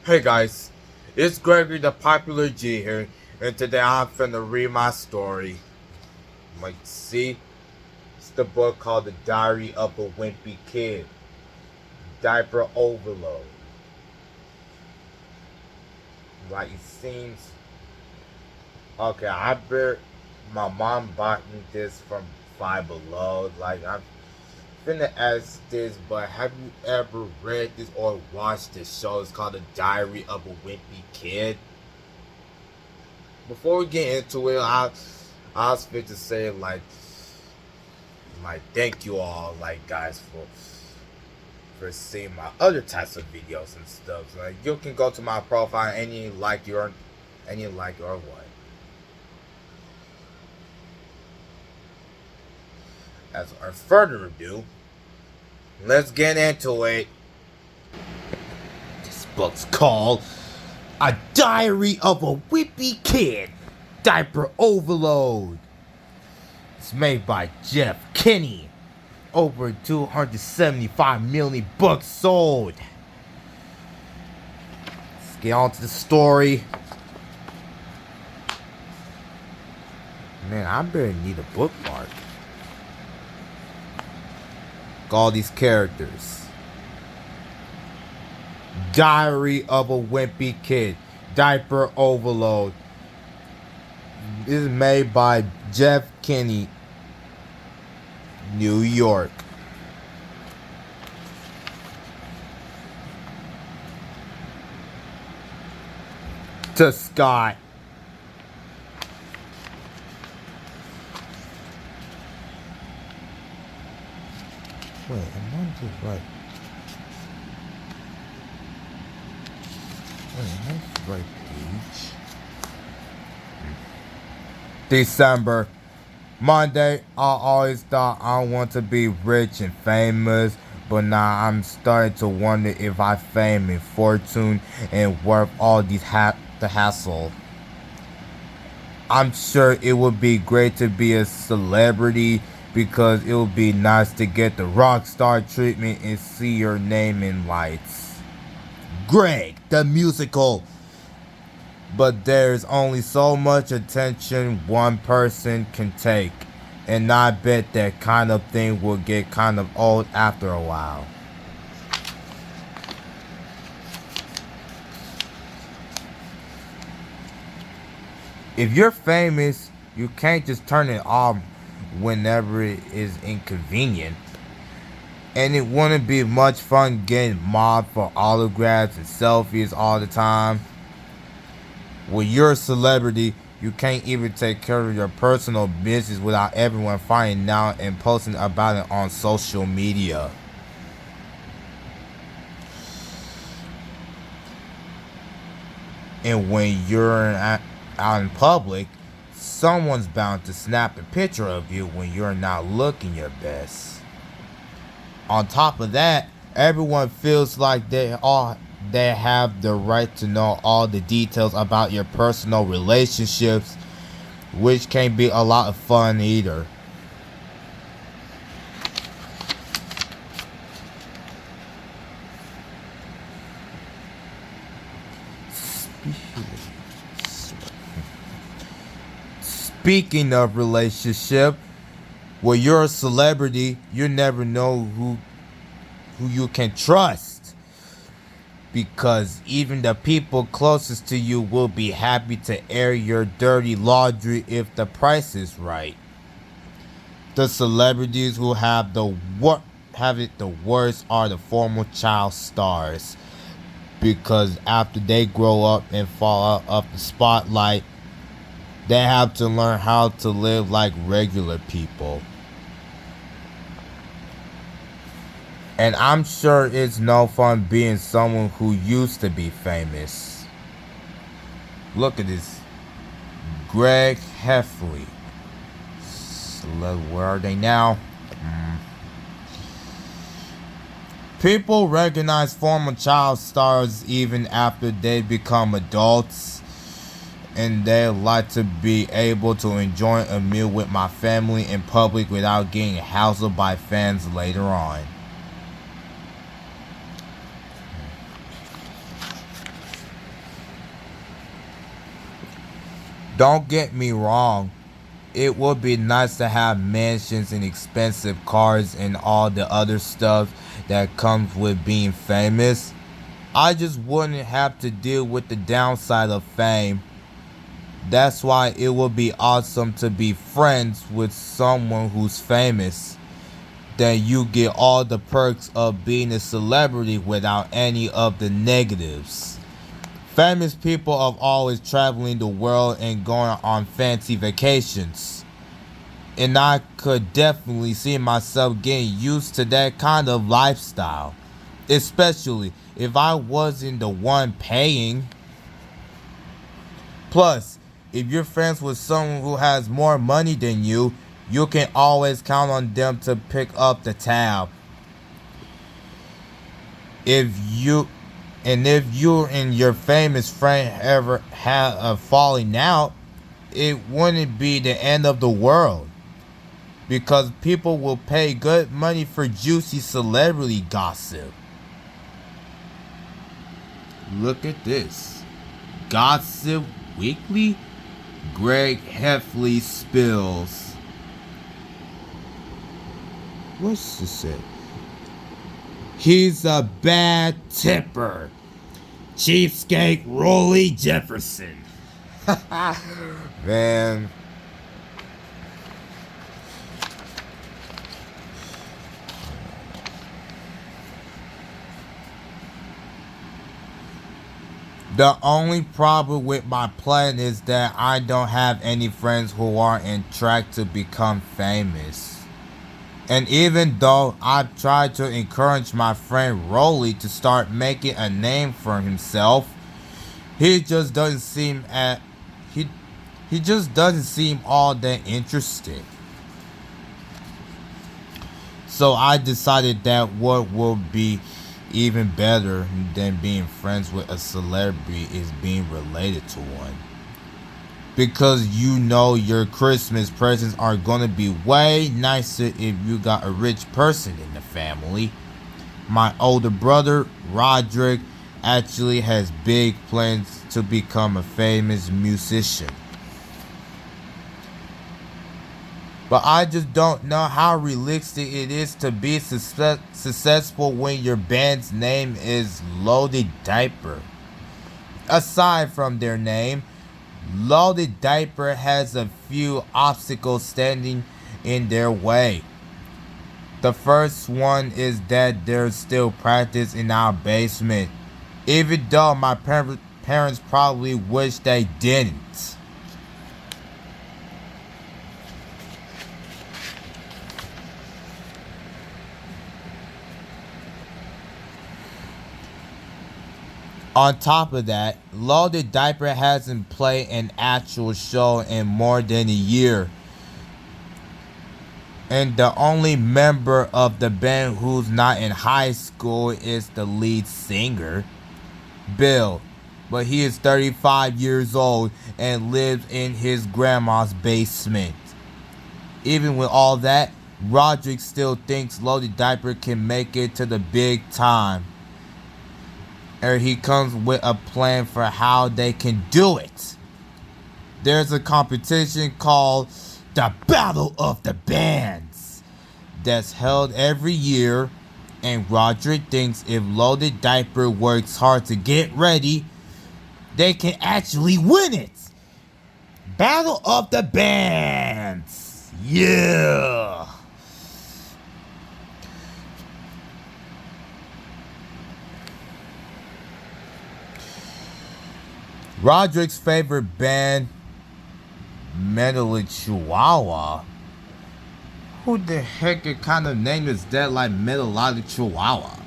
Hey guys, it's Gregory the Popular G here, and today I'm finna read my story. Like, see, it's the book called The Diary of a Wimpy Kid, Diaper Overload. Like, it seems, okay, my mom bought me this from Overlode. Like, I'm finna ask this, but have you ever read this or watched this show? It's called The Diary of a Wimpy Kid. Before we get into it, I was fit to say thank you all guys for seeing my other types of videos and stuff. Like you can go to my profile any like or what. As without further ado, let's get into it. This book's called A Diary of a Wimpy Kid, Diaper Overload. It's made by Jeff Kinney. Over 275 million books sold. Let's get on to the story. Man, I better need a bookmark. All these characters. Diary of a Wimpy Kid, Diaper Overload. This is made by Jeff Kinney, New York. To Scott. Wait, am I just right? Wait, am I just right page? December. Monday, I always thought I want to be rich and famous, but now I'm starting to wonder if I fame and fortune and worth all the hassle. I'm sure it would be great to be a celebrity because it would be nice to get the rock star treatment and see your name in lights. Greg, the musical. But there's only so much attention one person can take. And I bet that kind of thing will get kind of old after a while. If you're famous, you can't just turn it off whenever it is inconvenient. And it wouldn't be much fun getting mobbed for autographs and selfies all the time. When you're a celebrity, you can't even take care of your personal business without everyone finding out and posting about it on social media. And when you're out in public, someone's bound to snap a picture of you when you're not looking your best. On top of that, everyone feels like they have the right to know all the details about your personal relationships, which can be a lot of fun either. Speaking of relationship, when you're a celebrity, you never know who you can trust. Because even the people closest to you will be happy to air your dirty laundry if the price is right. The celebrities who have it the worst are the former child stars. Because after they grow up and fall out of the spotlight, they have to learn how to live like regular people. And I'm sure it's no fun being someone who used to be famous. Look at this. Greg Heffley. Where are they now? People recognize former child stars even after they become adults. And they like to be able to enjoy a meal with my family in public without getting hassled by fans later on. Don't get me wrong, it would be nice to have mansions and expensive cars and all the other stuff that comes with being famous. I just wouldn't have to deal with the downside of fame. That's why it would be awesome to be friends with someone who's famous. Then you get all the perks of being a celebrity without any of the negatives. Famous people are always traveling the world and going on fancy vacations. And I could definitely see myself getting used to that kind of lifestyle. Especially if I wasn't the one paying. Plus, if you're friends with someone who has more money than you can always count on them to pick up the tab. If you if you and your famous friend ever had a falling out, it wouldn't be the end of the world. Because people will pay good money for juicy celebrity gossip. Look at this. Gossip Weekly? Greg Heffley spills. What's this say? He's a bad tipper. Cheapskate Rolly Jefferson. Man. The only problem with my plan is that I don't have any friends who are in track to become famous. And even though I've tried to encourage my friend Rolly to start making a name for himself, he just doesn't seem he just doesn't seem all that interested. So I decided that what would be even better than being friends with a celebrity is being related to one. Because you know your Christmas presents are gonna be way nicer if you got a rich person in the family. My older brother, Roderick, actually has big plans to become a famous musician. But I just don't know how realistic it is to be successful when your band's name is Loaded Diaper. Aside from their name, Loaded Diaper has a few obstacles standing in their way. The first one is that there's still practice in our basement, even though my parents probably wish they didn't. On top of that, Loaded Diaper hasn't played an actual show in more than a year. And the only member of the band who's not in high school is the lead singer, Bill. But he is 35 years old and lives in his grandma's basement. Even with all that, Roderick still thinks Loaded Diaper can make it to the big time. And he comes with a plan for how they can do it. There's a competition called the Battle of the Bands that's held every year, and Roderick thinks if Loaded Diaper works hard to get ready, they can actually win it. Battle of the Bands. Yeah. Roderick's favorite band, Metal Chihuahua. Who the heck kind of name is that, like Melodic Chihuahua?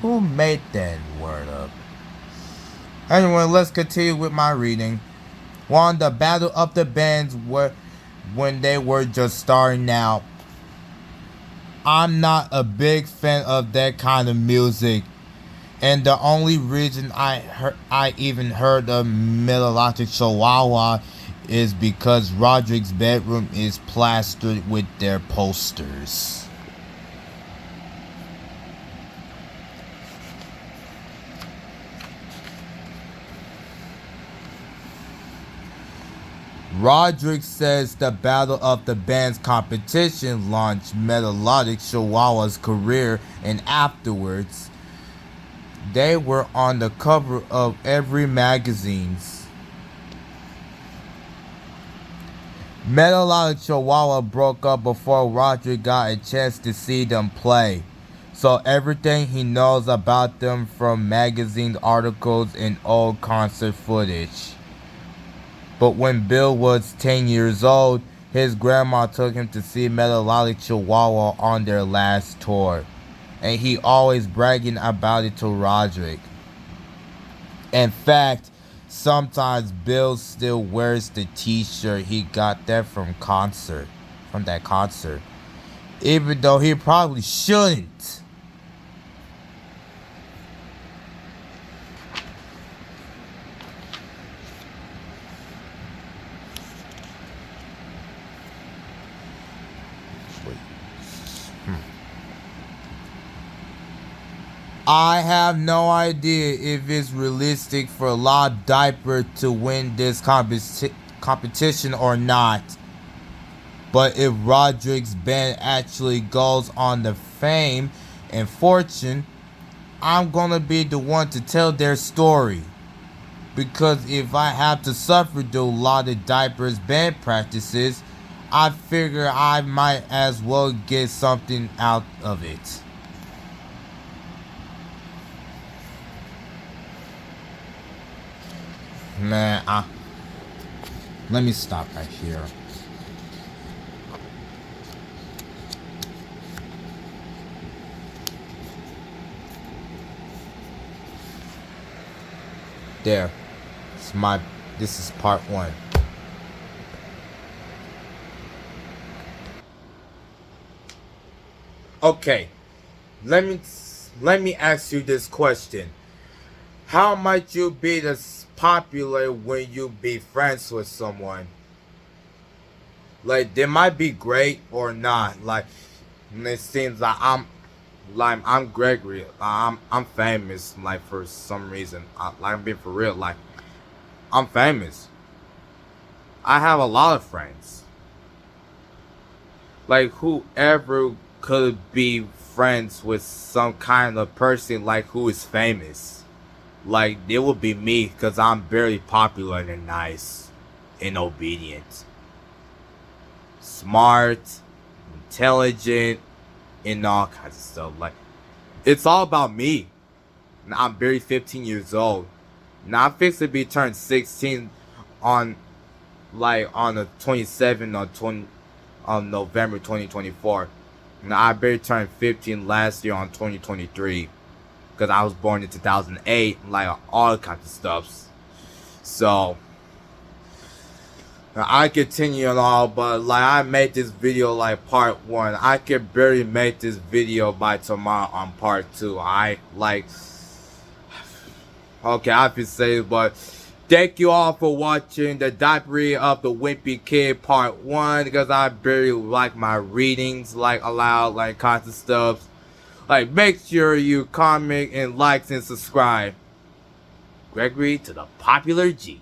Who made that word up? Anyway, let's continue with my reading. Won the Battle of the Bands when they were just starting out. I'm not a big fan of that kind of music. And the only reason I even heard of Melodic Chihuahua is because Roderick's bedroom is plastered with their posters. Roderick says the Battle of the Bands competition launched Melodic Chihuahua's career, and afterwards, they were on the cover of every magazines. Melodic Chihuahua broke up before Roderick got a chance to see them play, so everything he knows about them from magazine articles and old concert footage. But when Bill was 10 years old, his grandma took him to see Melodic Chihuahua on their last tour, and he always bragging about it to Roderick. In fact, sometimes Bill still wears the t-shirt he got that from that concert, even though he probably shouldn't. I have no idea if it's realistic for Lob Diaper to win this competition or not. But if Roderick's band actually goes on the fame and fortune, I'm gonna be the one to tell their story. Because if I have to suffer through Lob Diaper's band practices, I figure I might as well get something out of it. Man, let me stop right here. There. This is part 1. Okay. Let me ask you this question. How might you be this popular when you be friends with someone? Like, they might be great or not. Like, it seems like I'm Gregory. I'm famous. Like, for some reason, I'm being for real. Like, I'm famous. I have a lot of friends. Like, whoever could be friends with some kind of person like who is famous? Like, it would be me, because I'm very popular and nice and obedient. Smart, intelligent, and all kinds of stuff. Like, it's all about me. Now, I'm barely 15 years old. Now, I'm fixed to be turned 16 on the 27th of November 2024. Now, I barely turned 15 last year on 2023. Because I was born in 2008, like all kinds of stuff. So I continue and all, but like I made this video like part 1. I could barely make this video by tomorrow on part 2. Okay, I have to say, but thank you all for watching the Diary of the Wimpy Kid part 1. Because I barely like my readings, like aloud, like kinds of stuff. Like, make sure you comment and like and subscribe. Gregory to the Popular G.